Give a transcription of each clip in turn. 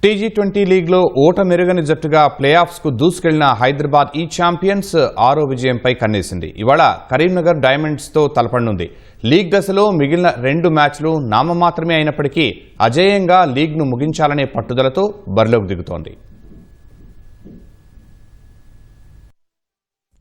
T20 లీగ్లో ఓట మెరుగని జట్టుగా ప్లేఆఫ్స్కు దూసుకెళ్లిన హైదరాబాద్ ఈ ఛాంపియన్స్ 6వ విజయంపై కన్నేసింది. ఇవాళ కరీంనగర్ డైమండ్స్తో తలపడనుంది. లీగ్ దశలో మిగిలిన 2 మ్యాచ్లు నామమాత్రమే అయినప్పటికీ అజేయంగా లీగ్ను ముగించాలనే పట్టుదలతో బరిలోకి దిగుతోంది.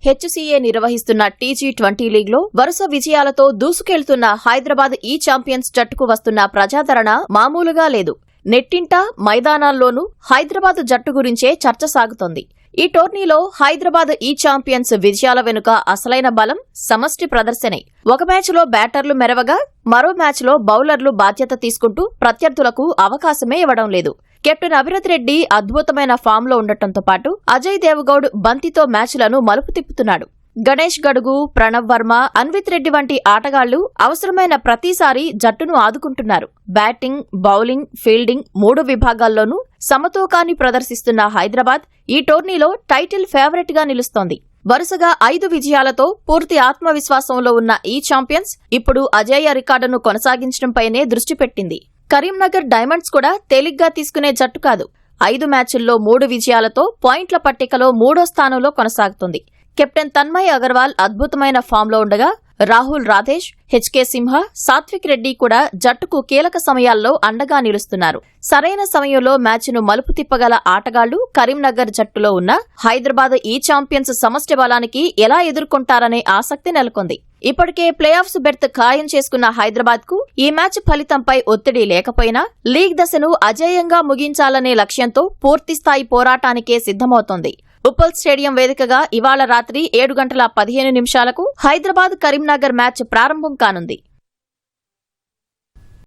హెచ్సీఏ నిర్వహిస్తున్న టీ20 లీగ్లో వరుస విజయాలతో దూసుకెళ్తున్న హైదరాబాద్ ఈ ఛాంపియన్స్ జట్టుకు వస్తున్న ప్రజాదరణ మామూలుగా లేదు. నెట్టింట మైదానాల్లోనూ హైదరాబాద్ జట్టు గురించే చర్చ సాగుతోంది. ఈ టోర్నీలో హైదరాబాద్ ఈ ఛాంపియన్స్ విజయాల వెనుక అసలైన బలం సమష్టి ప్రదర్శనే. ఒక మ్యాచ్లో బ్యాటర్లు మెరవగా మరో మ్యాచ్లో బౌలర్లు బాధ్యత తీసుకుంటూ ప్రత్యర్థులకు అవకాశమే ఇవ్వడం లేదు. కెప్టెన్ అభిరథ్ రెడ్డి అద్భుతమైన ఫామ్లో ఉండటంతో పాటు అజయ్ దేవగౌడ్ బంతితో మ్యాచ్లను మలుపు తిప్పుతున్నాడు. గణేష్ గడుగు, ప్రణవ్ వర్మ, అన్విత్ రెడ్డి వంటి ఆటగాళ్లు అవసరమైన ప్రతిసారి జట్టును ఆదుకుంటున్నారు. బ్యాటింగ్, బౌలింగ్, ఫీల్డింగ్ 3 విభాగాల్లోనూ సమతూకాన్ని ప్రదర్శిస్తున్న హైదరాబాద్ ఈ టోర్నీలో టైటిల్ ఫేవరెట్ గా నిలుస్తోంది. వరుసగా 5 విజయాలతో పూర్తి ఆత్మవిశ్వాసంలో ఉన్న ఈ ఛాంపియన్స్ ఇప్పుడు అజేయ రికార్డును కొనసాగించడంపైనే దృష్టి పెట్టింది. కరీంనగర్ డైమండ్స్ కూడా తేలిగ్గా తీసుకునే జట్టు కాదు. 5 మ్యాచుల్లో 3 విజయాలతో పాయింట్ల పట్టికలో 3వ స్థానంలో కొనసాగుతుంది. కెప్టెన్ తన్మయ్ అగర్వాల్ అద్భుతమైన ఫామ్లో ఉండగా రాహుల్ రాధేష్, హెచ్కే సింహ, సాత్విక్ రెడ్డి కూడా జట్టుకు కీలక సమయాల్లో అండగా నిలుస్తున్నారు. సరైన సమయంలో మ్యాచ్ను మలుపు తిప్పగల ఆటగాళ్లు కరీంనగర్ జట్టులో ఉన్న హైదరాబాద్ ఈ ఛాంపియన్స్ సమష్టి బలానికి ఎలా ఎదుర్కొంటారనే ఆసక్తి నెలకొంది. ఇప్పటికే ప్లేఆఫ్స్ బెర్త్ ఖాయం చేసుకున్న హైదరాబాద్ కు ఈ మ్యాచ్ ఫలితంపై ఒత్తిడి లేకపోయినా లీగ్ దశను అజేయంగా ముగించాలనే లక్ష్యంతో పూర్తిస్థాయి పోరాటానికే సిద్ధమవుతోంది. ఉప్పల్ స్టేడియం వేదికగా ఇవాళ రాత్రి 7:15 హైదరాబాద్ కరీంనగర్ మ్యాచ్ ప్రారంభం కానుంది.